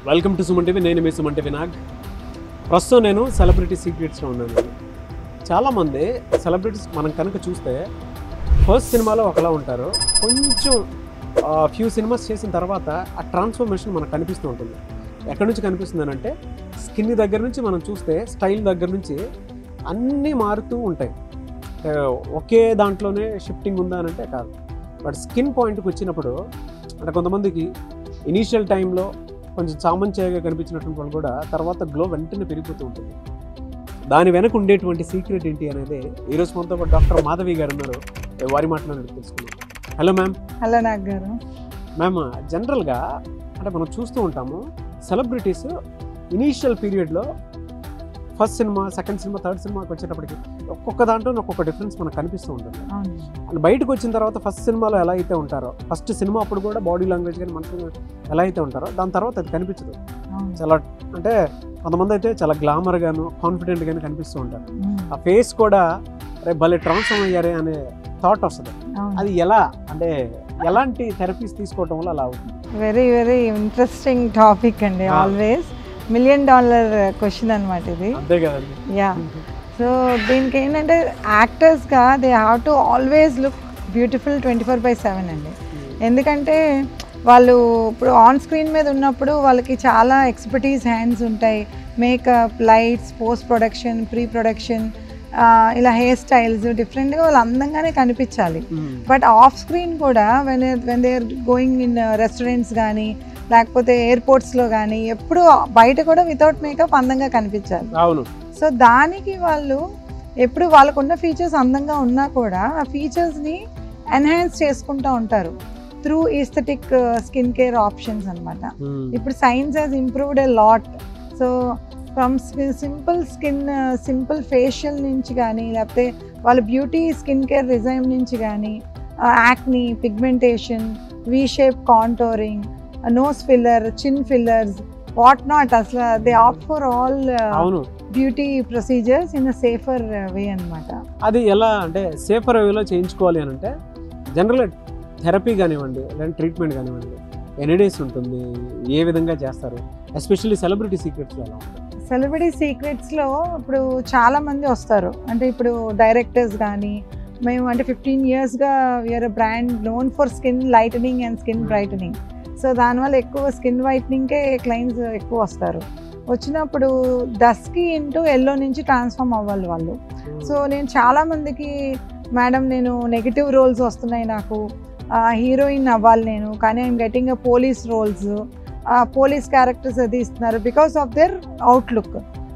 Welcome to Suman TV. నేను మీ Suman TV Nag. ప్రస్తుతం నేను సెలబ్రిటీ సీక్రెట్స్లో ఉన్నాను. చాలామంది సెలబ్రిటీస్ మనం కనుక చూస్తే ఫస్ట్ సినిమాలో ఒకలా ఉంటారు, కొంచెం ఫ్యూ సినిమాస్ చేసిన తర్వాత ఆ ట్రాన్స్ఫర్మేషన్ మనకు కనిపిస్తూ ఉంటుంది. ఎక్కడి నుంచి కనిపిస్తుంది అంటే స్కిన్ దగ్గర నుంచి మనం చూస్తే స్టైల్ దగ్గర నుంచి అన్నీ మారుతూ ఉంటాయి. ఒకే దాంట్లోనే షిఫ్టింగ్ ఉందా అని అంటే కాదు. బట్ స్కిన్ పాయింట్కి వచ్చినప్పుడు అంటే కొంతమందికి ఇనీషియల్ టైంలో కొంచెం చామంచాయగా కనిపించినటువంటి వాళ్ళు కూడా తర్వాత గ్లో వెంటనే పెరిగిపోతూ ఉంటుంది. దాని వెనక ఉండేటువంటి సీక్రెట్ ఏంటి అనేది ఈరోజు మనతో పాటు డాక్టర్ మాధవి గారు ఉన్నారు. వారి మాటలను తెలుసుకున్నాం. Hello ma'am. హలో నాగ్ గారు. మ్యామ్, జనరల్గా అంటే మనం చూస్తూ ఉంటాము సెలబ్రిటీస్ ఇనీషియల్ పీరియడ్లో first cinema, second cinema, third సినిమాకి వచ్చేటప్పటికి ఒక్కొక్క దాంట్లో ఒక్కొక్క డిఫరెన్స్ మనకు కనిపిస్తూ ఉంటుంది. అండ్ బయటకు వచ్చిన తర్వాత ఫస్ట్ సినిమాలో ఎలా అయితే ఉంటారో, ఫస్ట్ సినిమా అప్పుడు కూడా బాడీ లాంగ్వేజ్ కానీ మనసు ఎలా అయితే ఉంటారో దాని తర్వాత అది కనిపించదు. చాలా అంటే కొంతమంది అయితే చాలా గ్లామర్గాను కాన్ఫిడెంట్గాను కనిపిస్తూ ఉంటారు. ఆ ఫేస్ కూడా అరే భలే ట్రాన్స్ఫార్మ్ అయ్యారే అనే థాట్ వస్తుంది. అది ఎలా అంటే ఎలాంటి థెరపీస్ తీసుకోవటం వల్ల అలా అవుతుంది? వెరీ వెరీ ఇంట్రెస్టింగ్ టాపిక్ అండి. ఆల్వేస్ $1 million క్వశ్చన్ అనమాట ఇది. అంతే కదండి. యా, సో దీనికి ఏంటంటే యాక్టర్స్గా they have to always look beautiful 24/7 అండి. ఎందుకంటే వాళ్ళు ఇప్పుడు ఆన్ స్క్రీన్ మీద ఉన్నప్పుడు వాళ్ళకి చాలా ఎక్స్పర్టీస్ హ్యాండ్స్ ఉంటాయి. Makeup, lights, post production, pre production, ఇలా హెయిర్ స్టైల్స్ డిఫరెంట్గా వాళ్ళు అందంగానే కనిపించాలి. బట్ ఆఫ్ స్క్రీన్ కూడా when they are going in restaurants కానీ లేకపోతే ఎయిర్పోర్ట్స్లో కానీ ఎప్పుడు బయట కూడా వితౌట్ మేకప్ అందంగా కనిపించాలి. అవును. సో దానికి వాళ్ళు ఎప్పుడు వాళ్ళకున్న ఫీచర్స్ అందంగా ఉన్నా కూడా ఆ ఫీచర్స్ని ఎన్హాన్స్ చేసుకుంటూ ఉంటారు through aesthetic skin care options అనమాట. ఇప్పుడు science has improved a lot. So from simple facial నుంచి కానీ లేకపోతే వాళ్ళ బ్యూటీ స్కిన్ కేర్ రిజైమ్ నుంచి కానీ acne, pigmentation, V shape contouring, nose filler, chin fillers, what not, అసలు they opt for all beauty procedures in a safer way అనమాట. అది ఎలా అంటే సేఫర్ వేలో చేయించుకోవాలి అని అంటే జనరల్గా థెరపీ కానివ్వండి లేదంటే ట్రీట్మెంట్ కానివ్వండి ఎన్ని డేస్ ఉంటుంది, ఏ విధంగా చేస్తారు? ఎస్పెషల్లీ సెలబ్రిటీ సీక్రెట్స్లో ఎలా ఉంటుంది? సెలబ్రిటీ సీక్రెట్స్లో ఇప్పుడు చాలామంది వస్తారు. అంటే ఇప్పుడు డైరెక్టర్స్ కానీ మేము అంటే 15 yearsగా we're a brand known for skin lightening and skin brightening. So దానివల్ల ఎక్కువ స్కిన్ వైట్నింగ్కే క్లయింట్స్ ఎక్కువ వస్తారు. వచ్చినప్పుడు డస్కీ ఇంటూ ఎల్లో నుంచి ట్రాన్స్ఫార్మ్ అవ్వాలి వాళ్ళు. సో నేను చాలామందికి మేడం నేను నెగిటివ్ రోల్స్ వస్తున్నాయి, నాకు హీరోయిన్ అవ్వాలి నేను, కానీ I'm getting a police roles, police characters అది ఇస్తున్నారు because of their outlook.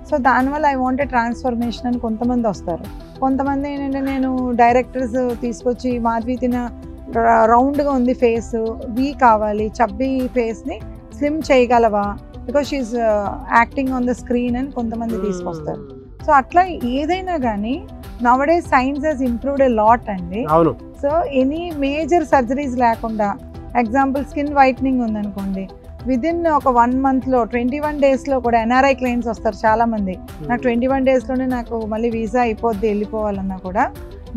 So దానివల్ల ఐ వాంట్ ఎ ట్రాన్స్ఫర్మేషన్ అని కొంతమంది వస్తారు. కొంతమంది ఏంటంటే నేను డైరెక్టర్స్ తీసుకొచ్చి మాధవి తిన రౌండ్గా ఉంది ఫేస్, వీ కావాలి, చబ్బీ ఫేస్ని స్లిమ్ చేయగలవా because she's acting on the screen అని కొంతమంది తీసుకొస్తారు. సో అట్లా ఏదైనా కానీ nowadays science has improved a lot అండి. సో ఎనీ మేజర్ సర్జరీస్ లేకుండా, ఎగ్జాంపుల్ స్కిన్ వైట్నింగ్ ఉందనుకోండి, విదిన్ ఒక 1 monthలో 21 daysలో కూడా ఎన్ఆర్ఐ క్లయింట్స్ వస్తారు చాలామంది. నాకు 21 daysలోనే నాకు మళ్ళీ వీసా అయిపోద్ది వెళ్ళిపోవాలన్నా కూడా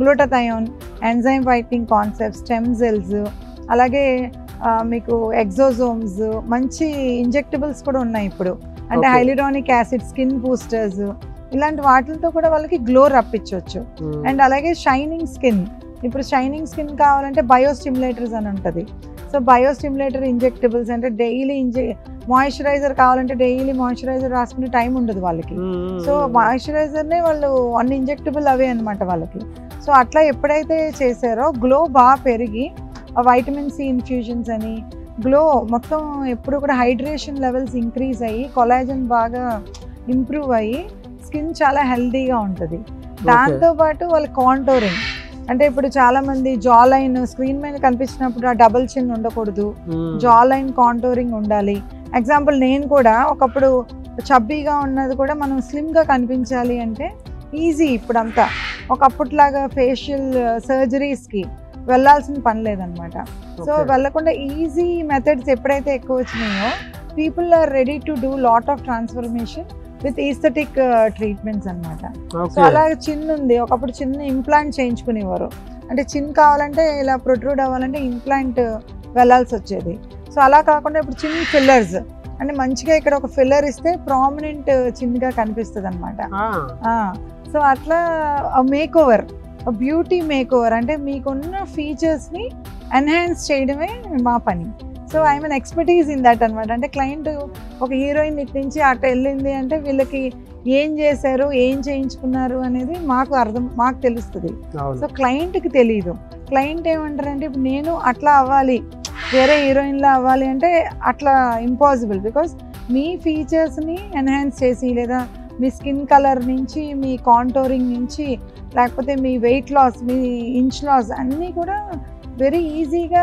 glutathione, enzyme whitening concept, stem cells, అలాగే మీకు ఎగ్జోజోమ్స్, మంచి ఇంజెక్టబుల్స్ కూడా ఉన్నాయి ఇప్పుడు. అంటే హైలిరానిక్ యాసిడ్, స్కిన్ బూస్టర్స్, ఇలాంటి వాటితో కూడా వాళ్ళకి గ్లో రప్పించవచ్చు. అండ్ అలాగే షైనింగ్ స్కిన్, ఇప్పుడు షైనింగ్ స్కిన్ కావాలంటే బయోస్టిమ్యులేటర్స్ అని ఉంటుంది. సో బయోస్టిమ్యులేటర్ ఇంజెక్టబుల్స్ అంటే డైలీ మాయిశ్చరైజర్ కావాలంటే డైలీ మాయిశ్చరైజర్ రాసుకునే టైం ఉండదు వాళ్ళకి. సో మాయిశ్చరైజర్నే వాళ్ళు 1 ఇంజెక్టబుల్ అవే అనమాట వాళ్ళకి. సో అట్లా ఎప్పుడైతే చేశారో గ్లో బాగా పెరిగి వైటమిన్ సి ఇన్ఫ్యూజన్స్ అని గ్లో మొత్తం ఎప్పుడు కూడా హైడ్రేషన్ లెవెల్స్ ఇంక్రీజ్ అయ్యి కొలాజన్ బాగా ఇంప్రూవ్ అయ్యి స్కిన్ చాలా హెల్తీగా ఉంటుంది. దాంతోపాటు వాళ్ళ కాంటోరింగ్ అంటే ఇప్పుడు చాలా మంది జా లైన్ స్క్రీన్ మీద కనిపించినప్పుడు ఆ డబుల్ చిన్ ఉండకూడదు, జా లైన్ కాంటోరింగ్ ఉండాలి. ఎగ్జాంపుల్ నేను కూడా ఒకప్పుడు చబ్బీగా ఉన్నది కూడా మనం స్లిమ్గా కనిపించాలి అంటే ఈజీ. ఇప్పుడంతా ఒకప్పుట్లాగా ఫేషియల్ సర్జరీస్కి వెళ్ళాల్సిన పని లేదనమాట. సో వెళ్ళకుండా ఈజీ మెథడ్స్ ఎప్పుడైతే ఎక్కువ వచ్చినాయో people are ready to do lot of transformation with aesthetic treatments అనమాట. సో అలాగే చిన్ ఉంది, ఒకప్పుడు చిన్న ఇంప్లాంట్ చేయించుకునేవారు. అంటే చిన్ కావాలంటే ఇలా ప్రొట్రూడ్ అవ్వాలంటే ఇంప్లాంట్ వెళ్ళాల్సి వచ్చేది. సో అలా కాకుండా ఇప్పుడు చిన్న ఫిల్లర్స్ అంటే మంచిగా ఇక్కడ ఒక ఫిల్లర్ ఇస్తే ప్రామినెంట్ చిన్నగా కనిపిస్తుంది అనమాట. సో అట్లా make over, beauty make over అంటే మీకున్న ఫీచర్స్ని ఎన్హాన్స్ చేయడమే మా పని. So I mean expertise in that అనమాట. అంటే క్లయింట్ ఒక హీరోయిన్ ఇటు నుంచి అటు వెళ్ళింది అంటే వీళ్ళకి ఏం చేశారు, ఏం చేయించుకున్నారు అనేది మాకు తెలుస్తుంది. సో క్లయింట్కి తెలియదు. క్లయింట్ ఏమంటారంటే ఇప్పుడు నేను అట్లా అవ్వాలి, వేరే హీరోయిన్లా అవ్వాలి అంటే అట్లా ఇంపాసిబుల్. బికాస్ మీ ఫీచర్స్ని ఎన్హాన్స్ చేసి, లేదా మీ స్కిన్ కలర్ నుంచి, మీ కాంటోరింగ్ నుంచి, లేకపోతే మీ వెయిట్ లాస్, మీ ఇంచ్ లాస్ అన్నీ కూడా వెరీ ఈజీగా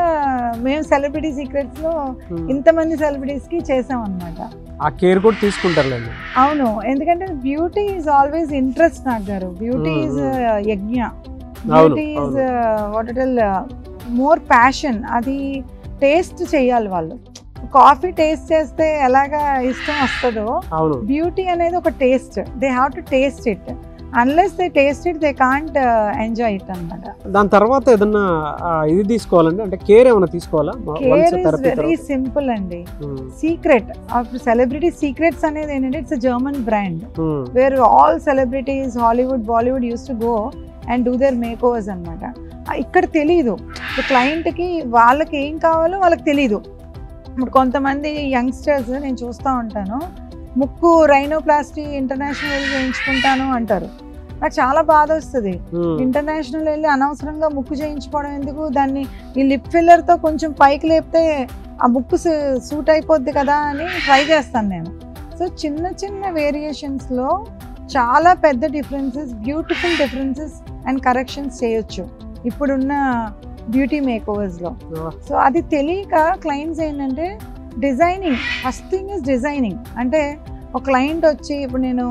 మేము సెలబ్రిటీ సీక్రెట్స్లో ఇంతమంది సెలబ్రిటీస్కి చేసాం అనమాట. ఆ కేర్ కూడా తీసుకుంటారు. అవును, ఎందుకంటే బ్యూటీ ఈజ్ ఆల్వేస్ ఇంట్రెస్ట్ నాకు గారు. బ్యూటీ ఈజ్ యజ్ఞ, beauty is what it ill more passion. అది టేస్ట్ చేయాలి వాళ్ళు. కాఫీ టేస్ట్ చేస్తే ఎలాగా ఇష్టం వస్తుందో, బ్యూటీ అనేది ఒక taste. They have to taste it. Unless they taste it they can't enjoy it అన్నమాట. దాని తర్వాత ఏదన్నా ఇది తీసుకోవాలండి, అంటే కేర్ ఏమైనా తీసుకోవాలా? కేర్ ఇస్ వెరీ సింపుల్ అండి. సీక్రెట్ ఆఫ్ సెలబ్రిటీ సీక్రెట్స్ అనేది ఏంటంటే it's German brand where all celebrities Hollywood Bollywood use to go and do their makeovers అనమాట. ఇక్కడ తెలీదు క్లయింట్కి, వాళ్ళకి ఏం కావాలో వాళ్ళకి తెలీదు. ఇప్పుడు కొంతమంది యంగ్స్టర్స్ నేను చూస్తూ ఉంటాను, ముక్కు రైనోప్లాస్టీ ఇంటర్నేషనల్ చేయించుకుంటాను అంటారు. నాకు చాలా బాధ వస్తుంది. ఇంటర్నేషనల్ వెళ్ళి అనవసరంగా ముక్కు చేయించుకోవడం ఎందుకు? దాన్ని ఈ లిప్ ఫిల్లర్తో కొంచెం పైకి లేపితే ఆ ముక్కు సూట్ అయిపోద్ది కదా అని ట్రై చేస్తాను నేను. సో చిన్న చిన్న వేరియేషన్స్లో చాలా పెద్ద differences, beautiful differences and corrections చేయొచ్చు ఇప్పుడున్న బ్యూటీ మేక్ ఓవర్స్లో. సో అది తెలియక క్లయింట్స్ ఏంటంటే designing, first thing is designing. అంటే ఒక క్లయింట్ వచ్చి ఇప్పుడు నేను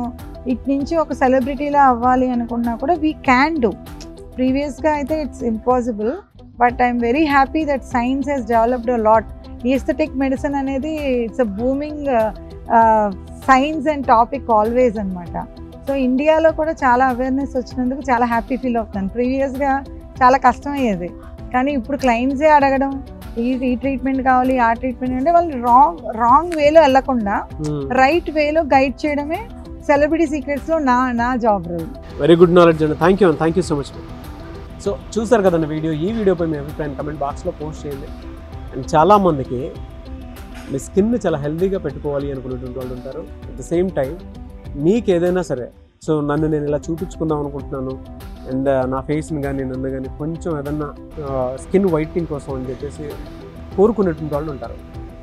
ఇటు నుంచి ఒక సెలబ్రిటీలా అవ్వాలి అనుకున్నా కూడా వీ క్యాన్ డూ. ప్రీవియస్గా అయితే it's impossible, but I'm very happy that science has developed a lot. Aesthetic medicine అనేది it's a booming science and topic always అనమాట. సో ఇండియాలో కూడా చాలా అవేర్నెస్ వచ్చినందుకు చాలా హ్యాపీ ఫీల్ అవుతాను. ప్రీవియస్గా చాలా కష్టమయ్యేది, కానీ ఇప్పుడు క్లయింట్సే అడగడం ఈ ట్రీట్మెంట్ కావాలి, ఆ ట్రీట్మెంట్ అంటే వాళ్ళు రాంగ్ వేలో వెళ్ళకుండా రైట్ వేలో గైడ్ చేయడమే సెలబ్రిటీ సీక్రెట్స్లో నా job role. Very good knowledge అండి. Thank you so much. So చూసారు కదండి వీడియో. ఈ వీడియోపై మీ అభిప్రాయం కమెంట్ బాక్స్లో పోస్ట్ చేయండి. అండ్ చాలామందికి మీ స్కిన్ చాలా హెల్తీగా పెట్టుకోవాలి అనుకునేటువంటి వాళ్ళు ఉంటారు. అట్ ద సేమ్ టైం మీకు ఏదైనా సరే, సో నన్ను నేను ఇలా చూపించుకుందాం అనుకుంటున్నాను అండ్ నా ఫేస్ని కానీ నన్ను కానీ కొంచెం ఏదన్నా స్కిన్ వైట్నింగ్ కోసం అని చెప్పేసి కోరుకునేటువంటి వాళ్ళు ఉంటారు.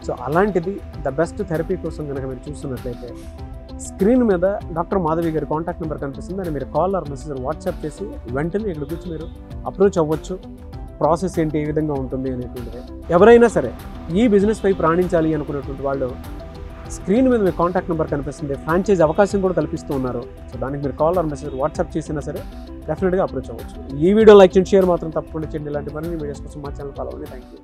సో అలాంటిది ద బెస్ట్ థెరపీ కోసం కనుక మీరు చూస్తున్నట్లయితే స్క్రీన్ మీద డాక్టర్ మాధవి గారి కాంటాక్ట్ నెంబర్ కనిపిస్తుంది. అని మీరు కాల్ ఆర్ మెసేజ్ వాట్సాప్ చేసి వెంటనే ఇక్కడ కూర్చొని మీరు అప్రోచ్ అవ్వచ్చు. ప్రాసెస్ ఏంటి, ఏ విధంగా ఉంటుంది అనేటువంటిది. ఎవరైనా సరే ఈ బిజినెస్ పై రాణించాలి అనుకునేటువంటి వాళ్ళు స్క్రీన్ మీద మీ కాంటాక్ట్ నెంబర్ కనిపిస్తుంది. ఫ్రాంచైజ్ అవకాశం కూడా కల్పిస్తూ ఉన్నారు. సో దానికి మీరు కాల్ ఆర్ మెసేజ్ వాట్సాప్ చేసినా సరే డెఫినెట్గా అప్రోచ్ అవ్వచ్చు. ఈ వీడియో లైక్ చేయండి, షేర్ మాత్రం తప్పకుండా చేయండి. ఇలాంటి మరిన్ని వీడియోస్ కోసం మా ఛానల్ ఫాలో అవ్వండి. Thank you.